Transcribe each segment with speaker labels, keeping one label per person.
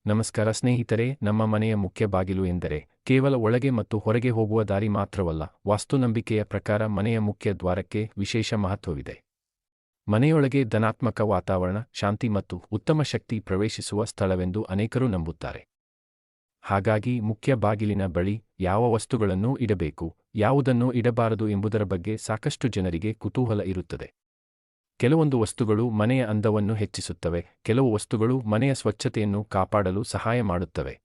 Speaker 1: ನಮಸ್ಕಾರ ಸ್ನೇಹಿತರೆ, ನಮ್ಮ ಮನೆಯ ಮುಖ್ಯ ಬಾಗಿಲು ಎಂದರೆ ಕೇವಲ ಒಳಗೆ ಮತ್ತು ಹೊರಗೆ ಹೋಗುವ ದಾರಿ ಮಾತ್ರವಲ್ಲ. ವಾಸ್ತುನಂಬಿಕೆಯ ಪ್ರಕಾರ ಮನೆಯ ಮುಖ್ಯ ದ್ವಾರಕ್ಕೆ ವಿಶೇಷ ಮಹತ್ವವಿದೆ. ಮನೆಯೊಳಗೆ ಧನಾತ್ಮಕ ವಾತಾವರಣ, ಶಾಂತಿ ಮತ್ತು ಉತ್ತಮ ಶಕ್ತಿ ಪ್ರವೇಶಿಸುವ ಸ್ಥಳವೆಂದು ಅನೇಕರು ನಂಬುತ್ತಾರೆ. ಹಾಗಾಗಿ ಮುಖ್ಯ ಬಾಗಿಲಿನ ಬಳಿ ಯಾವ ವಸ್ತುಗಳನ್ನು ಇಡಬೇಕು, ಯಾವುದನ್ನು ಇಡಬಾರದು ಎಂಬುದರ ಬಗ್ಗೆ ಸಾಕಷ್ಟು ಜನರಿಗೆ ಕುತೂಹಲ ಇರುತ್ತದೆ. ಕೆಲವೊಂದು ವಸ್ತುಗಳು ಮನೆಯ ಅಂದವನ್ನು ಹೆಚ್ಚಿಸುತ್ತವೆ, ಕೆಲವು ವಸ್ತುಗಳು ಮನೆಯ ಸ್ವಚ್ಛತೆಯನ್ನು ಕಾಪಾಡಲು ಸಹಾಯ ಮಾಡುತ್ತವೆ.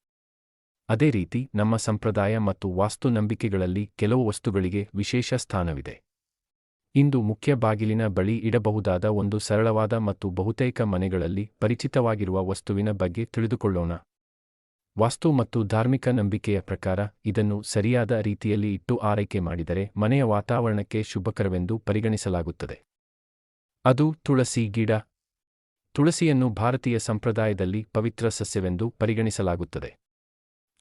Speaker 1: ಅದೇ ರೀತಿ ನಮ್ಮ ಸಂಪ್ರದಾಯ ಮತ್ತು ವಾಸ್ತು ನಂಬಿಕೆಗಳಲ್ಲಿ ಕೆಲವು ವಸ್ತುಗಳಿಗೆ ವಿಶೇಷ ಸ್ಥಾನವಿದೆ. ಇಂದು ಮುಖ್ಯ ಬಾಗಿಲಿನ ಬಳಿ ಇಡಬಹುದಾದ ಒಂದು ಸರಳವಾದ ಮತ್ತು ಬಹುತೇಕ ಮನೆಗಳಲ್ಲಿ ಪರಿಚಿತವಾಗಿರುವ ವಸ್ತುವಿನ ಬಗ್ಗೆ ತಿಳಿದುಕೊಳ್ಳೋಣ. ವಾಸ್ತು ಮತ್ತು ಧಾರ್ಮಿಕ ನಂಬಿಕೆಯ ಪ್ರಕಾರ ಇದನ್ನು ಸರಿಯಾದ ರೀತಿಯಲ್ಲಿ ಇಟ್ಟು ಆರೈಕೆ ಮಾಡಿದರೆ ಮನೆಯ ವಾತಾವರಣಕ್ಕೆ ಶುಭಕರವೆಂದು ಪರಿಗಣಿಸಲಾಗುತ್ತದೆ. ಅದು ತುಳಸಿ ಗಿಡ. ತುಳಸಿಯನ್ನು ಭಾರತೀಯ ಸಂಪ್ರದಾಯದಲ್ಲಿ ಪವಿತ್ರ ಸಸ್ಯವೆಂದು ಪರಿಗಣಿಸಲಾಗುತ್ತದೆ.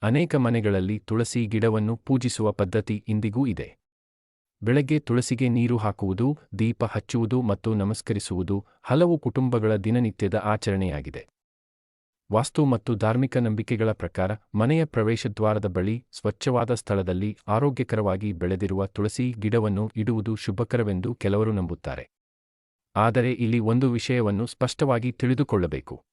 Speaker 1: ಅನೇಕ ಮನೆಗಳಲ್ಲಿ ತುಳಸಿ ಗಿಡವನ್ನು ಪೂಜಿಸುವ ಪದ್ಧತಿ ಇಂದಿಗೂ ಇದೆ. ಬೆಳಗ್ಗೆ ತುಳಸಿಗೆ ನೀರು ಹಾಕುವುದು, ದೀಪ ಹಚ್ಚುವುದು ಮತ್ತು ನಮಸ್ಕರಿಸುವುದು ಹಲವು ಕುಟುಂಬಗಳ ದಿನನಿತ್ಯದ ಆಚರಣೆಯಾಗಿದೆ. ವಾಸ್ತು ಮತ್ತು ಧಾರ್ಮಿಕ ನಂಬಿಕೆಗಳ ಪ್ರಕಾರ ಮನೆಯ ಪ್ರವೇಶದ್ವಾರದ ಬಳಿ ಸ್ವಚ್ಛವಾದ ಸ್ಥಳದಲ್ಲಿ ಆರೋಗ್ಯಕರವಾಗಿ ಬೆಳೆದಿರುವ ತುಳಸಿ ಗಿಡವನ್ನು ಇಡುವುದು ಶುಭಕರವೆಂದು ಕೆಲವರು ನಂಬುತ್ತಾರೆ. ಆದರೆ ಇಲ್ಲಿ ಒಂದು ವಿಷಯವನ್ನು ಸ್ಪಷ್ಟವಾಗಿ ತಿಳಿದುಕೊಳ್ಳಬೇಕು.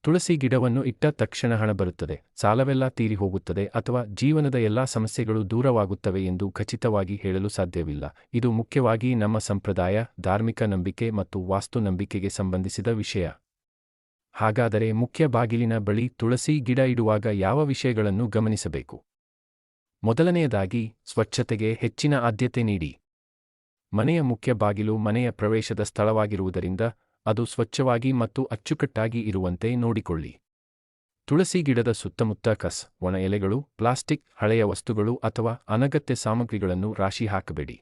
Speaker 1: ತುಳಸಿ ಗಿಡವನ್ನು ಇಟ್ಟ ತಕ್ಷಣ ಹಣ ಬರುತ್ತದೆ, ಸಾಲವೆಲ್ಲ ತೀರಿ ಹೋಗುತ್ತದೆ ಅಥವಾ ಜೀವನದ ಎಲ್ಲಾ ಸಮಸ್ಯೆಗಳು ದೂರವಾಗುತ್ತವೆ ಎಂದು ಖಚಿತವಾಗಿ ಹೇಳಲು ಸಾಧ್ಯವಿಲ್ಲ. ಇದು ಮುಖ್ಯವಾಗಿ ನಮ್ಮ ಸಂಪ್ರದಾಯ, ಧಾರ್ಮಿಕ ನಂಬಿಕೆ ಮತ್ತು ವಾಸ್ತು ನಂಬಿಕೆಗೆ ಸಂಬಂಧಿಸಿದ ವಿಷಯ. ಹಾಗಾದರೆ ಮುಖ್ಯ ಬಾಗಿಲಿನ ಬಳಿ ತುಳಸಿ ಗಿಡ ಇಡುವಾಗ ಯಾವ ವಿಷಯಗಳನ್ನು ಗಮನಿಸಬೇಕು? ಮೊದಲನೆಯದಾಗಿ, ಸ್ವಚ್ಛತೆಗೆ ಹೆಚ್ಚಿನ ಆದ್ಯತೆ ನೀಡಿ. ಮನೆಯ ಮುಖ್ಯ ಬಾಗಿಲು ಮನೆಯ ಪ್ರವೇಶದ ಸ್ಥಳವಾಗಿರುವುದರಿಂದ ಅದು ಸ್ವಚ್ಛವಾಗಿ ಮತ್ತು ಅಚ್ಚುಕಟ್ಟಾಗಿ ಇರುವಂತೆ ನೋಡಿಕೊಳ್ಳಿ. ತುಳಸಿ ಗಿಡದ ಸುತ್ತಮುತ್ತ ಕಸ, ಒಣ ಎಲೆಗಳು, ಪ್ಲಾಸ್ಟಿಕ್, ಹಳೆಯ ವಸ್ತುಗಳು ಅಥವಾ ಅನಗತ್ಯ ಸಾಮಗ್ರಿಗಳನ್ನು ರಾಶಿ ಹಾಕಬೇಡಿ.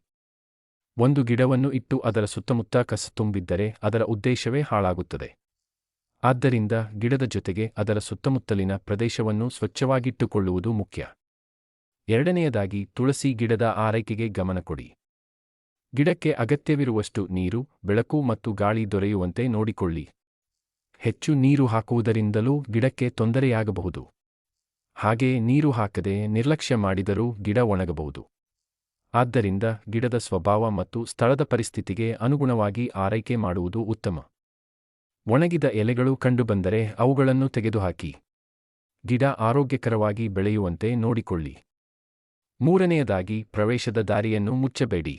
Speaker 1: ಒಂದು ಗಿಡವನ್ನು ಇಟ್ಟು ಅದರ ಸುತ್ತಮುತ್ತ ಕಸ ತುಂಬಿದ್ದರೆ ಅದರ ಉದ್ದೇಶವೇ ಹಾಳಾಗುತ್ತದೆ. ಆದ್ದರಿಂದ ಗಿಡದ ಜೊತೆಗೆ ಅದರ ಸುತ್ತಮುತ್ತಲಿನ ಪ್ರದೇಶವನ್ನು ಸ್ವಚ್ಛವಾಗಿಟ್ಟುಕೊಳ್ಳುವುದು ಮುಖ್ಯ. ಎರಡನೆಯದಾಗಿ, ತುಳಸಿ ಗಿಡದ ಆರೈಕೆಗೆ ಗಮನ ಕೊಡಿ. ಗಿಡಕ್ಕೆ ಅಗತ್ಯವಿರುವಷ್ಟು ನೀರು, ಬೆಳಕು ಮತ್ತು ಗಾಳಿ ದೊರೆಯುವಂತೆ ನೋಡಿಕೊಳ್ಳಿ. ಹೆಚ್ಚು ನೀರು ಹಾಕುವುದರಿಂದಲೂ ಗಿಡಕ್ಕೆ ತೊಂದರೆಯಾಗಬಹುದು. ಹಾಗೆಯೇ ನೀರು ಹಾಕದೆ ನಿರ್ಲಕ್ಷ್ಯ ಮಾಡಿದರೂ ಗಿಡ ಒಣಗಬಹುದು. ಆದ್ದರಿಂದ ಗಿಡದ ಸ್ವಭಾವ ಮತ್ತು ಸ್ಥಳದ ಪರಿಸ್ಥಿತಿಗೆ ಅನುಗುಣವಾಗಿ ಆರೈಕೆ ಮಾಡುವುದು ಉತ್ತಮ. ಒಣಗಿದ ಎಲೆಗಳು ಕಂಡುಬಂದರೆ ಅವುಗಳನ್ನು ತೆಗೆದುಹಾಕಿ. ಗಿಡ ಆರೋಗ್ಯಕರವಾಗಿ ಬೆಳೆಯುವಂತೆ ನೋಡಿಕೊಳ್ಳಿ. ಮೂರನೆಯದಾಗಿ, ಪ್ರವೇಶದ ದಾರಿಯನ್ನು ಮುಚ್ಚಬೇಡಿ.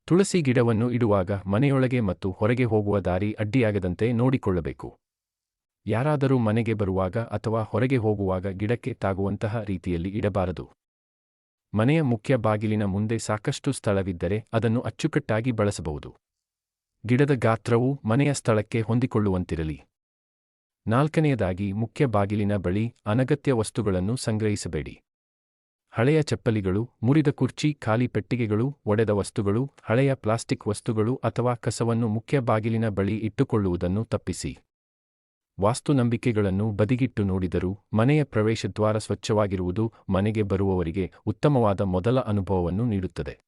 Speaker 1: ತುಳಸಿ ಗಿಡವನ್ನು ಇಡುವಾಗ ಮನೆಯೊಳಗೆ ಮತ್ತು ಹೊರಗೆ ಹೋಗುವ ದಾರಿ ಅಡ್ಡಿಯಾಗದಂತೆ ನೋಡಿಕೊಳ್ಳಬೇಕು. ಯಾರಾದರೂ ಮನೆಗೆ ಬರುವಾಗ ಅಥವಾ ಹೊರಗೆ ಹೋಗುವಾಗ ಗಿಡಕ್ಕೆ ತಾಗುವಂತಹ ರೀತಿಯಲ್ಲಿ ಇಡಬಾರದು. ಮನೆಯ ಮುಖ್ಯ ಬಾಗಿಲಿನ ಮುಂದೆ ಸಾಕಷ್ಟು ಸ್ಥಳವಿದ್ದರೆ ಅದನ್ನು ಅಚ್ಚುಕಟ್ಟಾಗಿ ಬಳಸಬಹುದು. ಗಿಡದ ಗಾತ್ರವು ಮನೆಯ ಸ್ಥಳಕ್ಕೆ ಹೊಂದಿಕೊಳ್ಳುವಂತಿರಲಿ. ನಾಲ್ಕನೆಯದಾಗಿ, ಮುಖ್ಯ ಬಾಗಿಲಿನ ಬಳಿ ಅನಗತ್ಯ ವಸ್ತುಗಳನ್ನು ಸಂಗ್ರಹಿಸಬೇಡಿ. ಹಳೆಯ ಚಪ್ಪಲಿಗಳು, ಮುರಿದ ಕುರ್ಚಿ, ಖಾಲಿ ಪೆಟ್ಟಿಗೆಗಳು, ಒಡೆದ ವಸ್ತುಗಳು, ಹಳೆಯ ಪ್ಲಾಸ್ಟಿಕ್ ವಸ್ತುಗಳು ಅಥವಾ ಕಸವನ್ನು ಮುಖ್ಯ ಬಾಗಿಲಿನ ಬಳಿ ಇಟ್ಟುಕೊಳ್ಳುವುದನ್ನು ತಪ್ಪಿಸಿ. ವಾಸ್ತು ನಂಬಿಕೆಗಳನ್ನು ಬದಿಗಿಟ್ಟು ನೋಡಿದರೂ ಮನೆಯ ಪ್ರವೇಶದ್ವಾರ ಸ್ವಚ್ಛವಾಗಿರುವುದು ಮನೆಗೆ ಬರುವವರಿಗೆ ಉತ್ತಮವಾದ ಮೊದಲ ಅನುಭವವನ್ನು ನೀಡುತ್ತದೆ.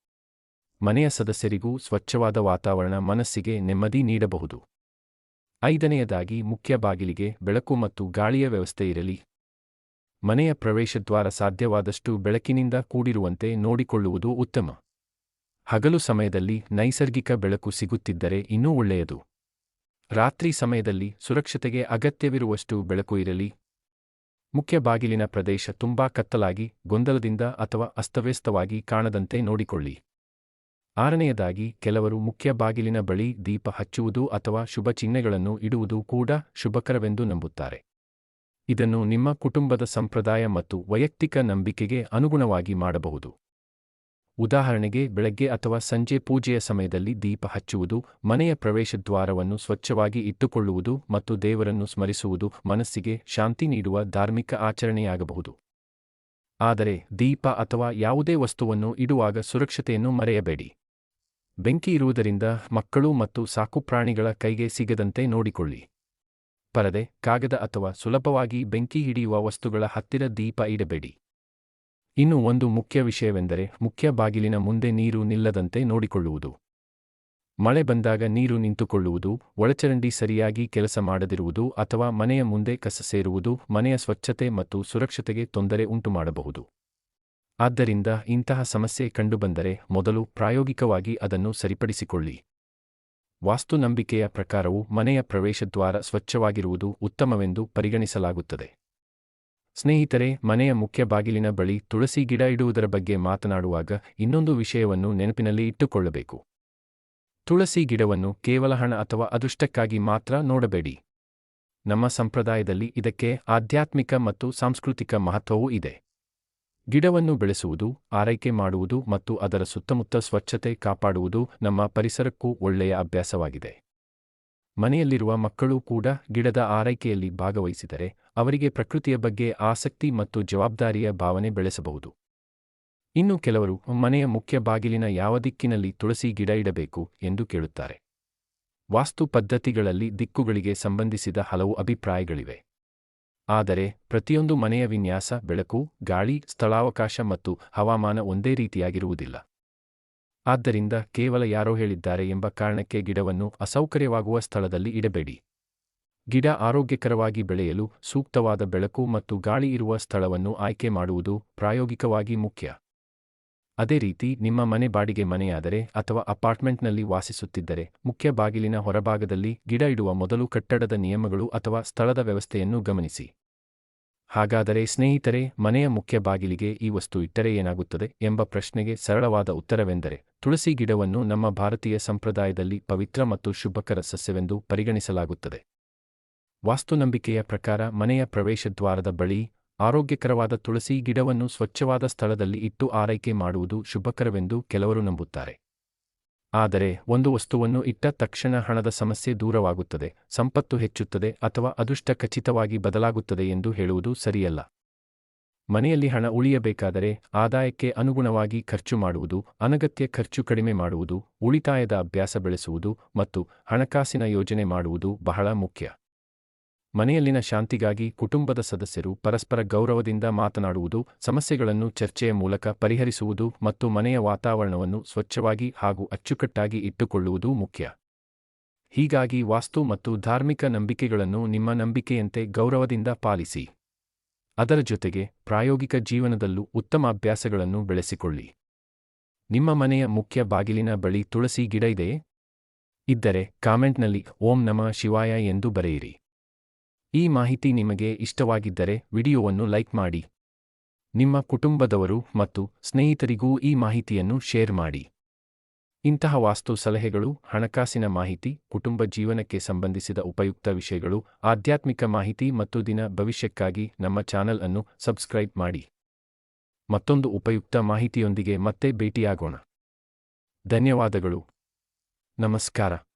Speaker 1: ಮನೆಯ ಸದಸ್ಯರಿಗೂ ಸ್ವಚ್ಛವಾದ ವಾತಾವರಣ ಮನಸ್ಸಿಗೆ ನೆಮ್ಮದಿ ನೀಡಬಹುದು. ಐದನೆಯದಾಗಿ, ಮುಖ್ಯ ಬಾಗಿಲಿಗೆ ಬೆಳಕು ಮತ್ತು ಗಾಳಿಯ ವ್ಯವಸ್ಥೆ ಇರಲಿ. ಮನೆಯ ಪ್ರವೇಶದ್ವಾರ ಸಾಧ್ಯವಾದಷ್ಟು ಬೆಳಕಿನಿಂದ ಕೂಡಿರುವಂತೆ ನೋಡಿಕೊಳ್ಳುವುದು ಉತ್ತಮ. ಹಗಲು ಸಮಯದಲ್ಲಿ ನೈಸರ್ಗಿಕ ಬೆಳಕು ಸಿಗುತ್ತಿದ್ದರೆ ಇನ್ನೂ ಒಳ್ಳೆಯದು. ರಾತ್ರಿ ಸಮಯದಲ್ಲಿ ಸುರಕ್ಷತೆಗೆ ಅಗತ್ಯವಿರುವಷ್ಟು ಬೆಳಕು ಇರಲಿ. ಮುಖ್ಯ ಬಾಗಿಲಿನ ಪ್ರದೇಶ ತುಂಬಾ ಕತ್ತಲಾಗಿ, ಗೊಂದಲದಿಂದ ಅಥವಾ ಅಸ್ತವ್ಯಸ್ತವಾಗಿ ಕಾಣದಂತೆ ನೋಡಿಕೊಳ್ಳಿ. ಆರನೆಯದಾಗಿ, ಕೆಲವರು ಮುಖ್ಯ ಬಾಗಿಲಿನ ಬಳಿ ದೀಪ ಹಚ್ಚುವುದು ಅಥವಾ ಶುಭ ಚಿಹ್ನೆಗಳನ್ನು ಇಡುವುದು ಕೂಡ ಶುಭಕರವೆಂದು ನಂಬುತ್ತಾರೆ. ಇದನ್ನು ನಿಮ್ಮ ಕುಟುಂಬದ ಸಂಪ್ರದಾಯ ಮತ್ತು ವೈಯಕ್ತಿಕ ನಂಬಿಕೆಗೆ ಅನುಗುಣವಾಗಿ ಮಾಡಬಹುದು. ಉದಾಹರಣೆಗೆ, ಬೆಳಗ್ಗೆ ಅಥವಾ ಸಂಜೆ ಪೂಜೆಯ ಸಮಯದಲ್ಲಿ ದೀಪ ಹಚ್ಚುವುದು ಮನೆಯ ಪ್ರವೇಶದ್ವಾರವನ್ನು ಸ್ವಚ್ಛವಾಗಿ ಇಟ್ಟುಕೊಳ್ಳುವುದು ಮತ್ತು ದೇವರನ್ನು ಸ್ಮರಿಸುವುದು ಮನಸ್ಸಿಗೆ ಶಾಂತಿ ನೀಡುವ ಧಾರ್ಮಿಕ ಆಚರಣೆಯಾಗಬಹುದು. ಆದರೆ ದೀಪ ಅಥವಾ ಯಾವುದೇ ವಸ್ತುವನ್ನು ಇಡುವಾಗ ಸುರಕ್ಷತೆಯನ್ನು ಮರೆಯಬೇಡಿ. ಬೆಂಕಿ ಇರುವುದರಿಂದ ಮಕ್ಕಳು ಮತ್ತು ಸಾಕುಪ್ರಾಣಿಗಳ ಕೈಗೆ ಸಿಗದಂತೆ ನೋಡಿಕೊಳ್ಳಿ. ಪರದೆ, ಕಾಗದ ಅಥವಾ ಸುಲಭವಾಗಿ ಬೆಂಕಿ ಹಿಡಿಯುವ ವಸ್ತುಗಳ ಹತ್ತಿರ ದೀಪ ಇಡಬೇಡಿ. ಇನ್ನು ಒಂದು ಮುಖ್ಯ ವಿಷಯವೆಂದರೆ ಮುಖ್ಯ ಬಾಗಿಲಿನ ಮುಂದೆ ನೀರು ನಿಲ್ಲದಂತೆ ನೋಡಿಕೊಳ್ಳುವುದು. ಮಳೆ ಬಂದಾಗ ನೀರು ನಿಂತುಕೊಳ್ಳುವುದು, ಒಳಚರಂಡಿ ಸರಿಯಾಗಿ ಕೆಲಸ ಮಾಡದಿರುವುದು ಅಥವಾ ಮನೆಯ ಮುಂದೆ ಕಸ ಸೇರುವುದು ಮನೆಯ ಸ್ವಚ್ಛತೆ ಮತ್ತು ಸುರಕ್ಷತೆಗೆ ತೊಂದರೆ ಉಂಟುಮಾಡಬಹುದು. ಆದ್ದರಿಂದ ಇಂತಹ ಸಮಸ್ಯೆ ಕಂಡುಬಂದರೆ ಮೊದಲು ಪ್ರಾಯೋಗಿಕವಾಗಿ ಅದನ್ನು ಸರಿಪಡಿಸಿಕೊಳ್ಳಿ. ವಾಸ್ತು ನಂಬಿಕೆಯ ಪ್ರಕಾರವು ಮನೆಯ ಪ್ರವೇಶದ್ವಾರ ಸ್ವಚ್ಛವಾಗಿರುವುದು ಉತ್ತಮವೆಂದು ಪರಿಗಣಿಸಲಾಗುತ್ತದೆ. ಸ್ನೇಹಿತರೆ, ಮನೆಯ ಮುಖ್ಯ ಬಾಗಿಲಿನ ಬಳಿ ತುಳಸಿ ಗಿಡ ಇಡುವುದರ ಬಗ್ಗೆ ಮಾತನಾಡುವಾಗ ಇನ್ನೊಂದು ವಿಷಯವನ್ನು ನೆನಪಿನಲ್ಲಿ ಇಟ್ಟುಕೊಳ್ಳಬೇಕು. ತುಳಸಿ ಗಿಡವನ್ನು ಕೇವಲ ಹಣ ಅಥವಾ ಅದೃಷ್ಟಕ್ಕಾಗಿ ಮಾತ್ರ ನೋಡಬೇಡಿ. ನಮ್ಮ ಸಂಪ್ರದಾಯದಲ್ಲಿ ಇದಕ್ಕೆ ಆಧ್ಯಾತ್ಮಿಕ ಮತ್ತು ಸಾಂಸ್ಕೃತಿಕ ಮಹತ್ವವೂ ಇದೆ. ಗಿಡವನ್ನು ಬೆಳೆಸುವುದು, ಆರೈಕೆ ಮಾಡುವುದು ಮತ್ತು ಅದರ ಸುತ್ತಮುತ್ತ ಸ್ವಚ್ಛತೆ ಕಾಪಾಡುವುದು ನಮ್ಮ ಪರಿಸರಕ್ಕೂ ಒಳ್ಳೆಯ ಅಭ್ಯಾಸವಾಗಿದೆ. ಮನೆಯಲ್ಲಿರುವ ಮಕ್ಕಳೂ ಕೂಡ ಗಿಡದ ಆರೈಕೆಯಲ್ಲಿ ಭಾಗವಹಿಸಿದರೆ ಅವರಿಗೆ ಪ್ರಕೃತಿಯ ಬಗ್ಗೆ ಆಸಕ್ತಿ ಮತ್ತು ಜವಾಬ್ದಾರಿಯ ಭಾವನೆ ಬೆಳೆಸಬಹುದು. ಇನ್ನು ಕೆಲವರು ಮನೆಯ ಮುಖ್ಯ ಬಾಗಿಲಿನ ಯಾವ ದಿಕ್ಕಿನಲ್ಲಿ ತುಳಸಿ ಗಿಡ ಇಡಬೇಕು ಎಂದು ಕೇಳುತ್ತಾರೆ. ವಾಸ್ತು ಪದ್ಧತಿಗಳಲ್ಲಿ ದಿಕ್ಕುಗಳಿಗೆ ಸಂಬಂಧಿಸಿದ ಹಲವು ಅಭಿಪ್ರಾಯಗಳಿವೆ. ಆದರೆ ಪ್ರತಿಯೊಂದು ಮನೆಯ ವಿನ್ಯಾಸ, ಬೆಳಕು, ಗಾಳಿ, ಸ್ಥಳಾವಕಾಶ ಮತ್ತು ಹವಾಮಾನ ಒಂದೇ ರೀತಿಯಾಗಿರುವುದಿಲ್ಲ. ಆದ್ದರಿಂದ ಕೇವಲ ಯಾರೋ ಹೇಳಿದ್ದಾರೆ ಎಂಬ ಕಾರಣಕ್ಕೆ ಗಿಡವನ್ನು ಅಸೌಕರ್ಯವಾಗುವ ಸ್ಥಳದಲ್ಲಿ ಇಡಬೇಡಿ. ಗಿಡ ಆರೋಗ್ಯಕರವಾಗಿ ಬೆಳೆಯಲು ಸೂಕ್ತವಾದ ಬೆಳಕು ಮತ್ತು ಗಾಳಿ ಇರುವ ಸ್ಥಳವನ್ನು ಆಯ್ಕೆ ಮಾಡುವುದು ಪ್ರಾಯೋಗಿಕವಾಗಿ ಮುಖ್ಯ. ಅದೇ ರೀತಿ ನಿಮ್ಮ ಮನೆ ಬಾಡಿಗೆ ಮನೆಯಾದರೆ ಅಥವಾ ಅಪಾರ್ಟ್ಮೆಂಟ್ನಲ್ಲಿ ವಾಸಿಸುತ್ತಿದ್ದರೆ ಮುಖ್ಯ ಬಾಗಿಲಿನ ಹೊರಭಾಗದಲ್ಲಿ ಗಿಡ ಇಡುವ ಮೊದಲು ಕಟ್ಟಡದ ನಿಯಮಗಳು ಅಥವಾ ಸ್ಥಳದ ವ್ಯವಸ್ಥೆಯನ್ನು ಗಮನಿಸಿ. ಹಾಗಾದರೆ ಸ್ನೇಹಿತರೆ, ಮನೆಯ ಮುಖ್ಯ ಬಾಗಿಲಿಗೆ ಈ ವಸ್ತು ಇಟ್ಟರೆ ಏನಾಗುತ್ತದೆ ಎಂಬ ಪ್ರಶ್ನೆಗೆ ಸರಳವಾದ ಉತ್ತರವೆಂದರೆ, ತುಳಸಿ ಗಿಡವನ್ನು ನಮ್ಮ ಭಾರತೀಯ ಸಂಪ್ರದಾಯದಲ್ಲಿ ಪವಿತ್ರ ಮತ್ತು ಶುಭಕರ ಸಸ್ಯವೆಂದು ಪರಿಗಣಿಸಲಾಗುತ್ತದೆ. ವಾಸ್ತುನಂಬಿಕೆಯ ಪ್ರಕಾರ ಮನೆಯ ಪ್ರವೇಶದ್ವಾರದ ಬಳಿ ಆರೋಗ್ಯಕರವಾದ ತುಳಸಿ ಗಿಡವನ್ನು ಸ್ವಚ್ಛವಾದ ಸ್ಥಳದಲ್ಲಿ ಇಟ್ಟು ಆರೈಕೆ ಮಾಡುವುದು ಶುಭಕರವೆಂದು ಕೆಲವರು ನಂಬುತ್ತಾರೆ. ಆದರೆ ಒಂದು ವಸ್ತುವನ್ನು ಇಟ್ಟ ತಕ್ಷಣ ಹಣದ ಸಮಸ್ಯೆ ದೂರವಾಗುತ್ತದೆ, ಸಂಪತ್ತು ಹೆಚ್ಚುತ್ತದೆ ಅಥವಾ ಅದೃಷ್ಟ ಖಚಿತವಾಗಿ ಬದಲಾಗುತ್ತದೆ ಎಂದು ಹೇಳುವುದು ಸರಿಯಲ್ಲ. ಮನೆಯಲ್ಲಿ ಹಣ ಉಳಿಯಬೇಕಾದರೆ ಆದಾಯಕ್ಕೆ ಅನುಗುಣವಾಗಿ ಖರ್ಚು ಮಾಡುವುದು, ಅನಗತ್ಯ ಖರ್ಚು ಕಡಿಮೆ ಮಾಡುವುದು, ಉಳಿತಾಯದ ಅಭ್ಯಾಸ ಬೆಳೆಸುವುದು ಮತ್ತು ಹಣಕಾಸಿನ ಯೋಜನೆ ಮಾಡುವುದು ಬಹಳ ಮುಖ್ಯ. ಮನೆಯಲ್ಲಿನ ಶಾಂತಿಗಾಗಿ ಕುಟುಂಬದ ಸದಸ್ಯರು ಪರಸ್ಪರ ಗೌರವದಿಂದ ಮಾತನಾಡುವುದು, ಸಮಸ್ಯೆಗಳನ್ನು ಚರ್ಚೆಯ ಮೂಲಕ ಪರಿಹರಿಸುವುದು ಮತ್ತು ಮನೆಯ ವಾತಾವರಣವನ್ನು ಸ್ವಚ್ಛವಾಗಿ ಹಾಗೂ ಅಚ್ಚುಕಟ್ಟಾಗಿ ಇಟ್ಟುಕೊಳ್ಳುವುದು ಮುಖ್ಯ. ಹೀಗಾಗಿ ವಾಸ್ತು ಮತ್ತು ಧಾರ್ಮಿಕ ನಂಬಿಕೆಗಳನ್ನು ನಿಮ್ಮ ನಂಬಿಕೆಯಂತೆ ಗೌರವದಿಂದ ಪಾಲಿಸಿ. ಅದರ ಜೊತೆಗೆ ಪ್ರಾಯೋಗಿಕ ಜೀವನದಲ್ಲೂ ಉತ್ತಮ ಅಭ್ಯಾಸಗಳನ್ನು ಬೆಳೆಸಿಕೊಳ್ಳಿ. ನಿಮ್ಮ ಮನೆಯ ಮುಖ್ಯ ಬಾಗಿಲಿನ ಬಳಿ ತುಳಸಿ ಗಿಡ ಇದೆಯೇ? ಇದ್ದರೆ ಕಾಮೆಂಟ್ನಲ್ಲಿ ಓಂ ನಮಃ ಶಿವಾಯ ಎಂದು ಬರೆಯಿರಿ. ಈ ಮಾಹಿತಿ ನಿಮಗೆ ಇಷ್ಟವಾಗಿದ್ದರೆ ವಿಡಿಯೋವನ್ನು ಲೈಕ್ ಮಾಡಿ. ನಿಮ್ಮ ಕುಟುಂಬದವರು ಮತ್ತು ಸ್ನೇಹಿತರಿಗೂ ಈ ಮಾಹಿತಿಯನ್ನು ಶೇರ್ ಮಾಡಿ. ಇಂತಹ ವಾಸ್ತು ಸಲಹೆಗಳು, ಹಣಕಾಸಿನ ಮಾಹಿತಿ, ಕುಟುಂಬ ಜೀವನಕ್ಕೆ ಸಂಬಂಧಿಸಿದ ಉಪಯುಕ್ತ ವಿಷಯಗಳು, ಆಧ್ಯಾತ್ಮಿಕ ಮಾಹಿತಿ ಮತ್ತು ದಿನ ಭವಿಷ್ಯಕ್ಕಾಗಿ ನಮ್ಮ ಚಾನೆಲ್ ಅನ್ನು ಸಬ್ಸ್ಕ್ರೈಬ್ ಮಾಡಿ. ಮತ್ತೊಂದು ಉಪಯುಕ್ತ ಮಾಹಿತಿಯೊಂದಿಗೆ ಮತ್ತೆ ಭೇಟಿಯಾಗೋಣ. ಧನ್ಯವಾದಗಳು. ನಮಸ್ಕಾರ.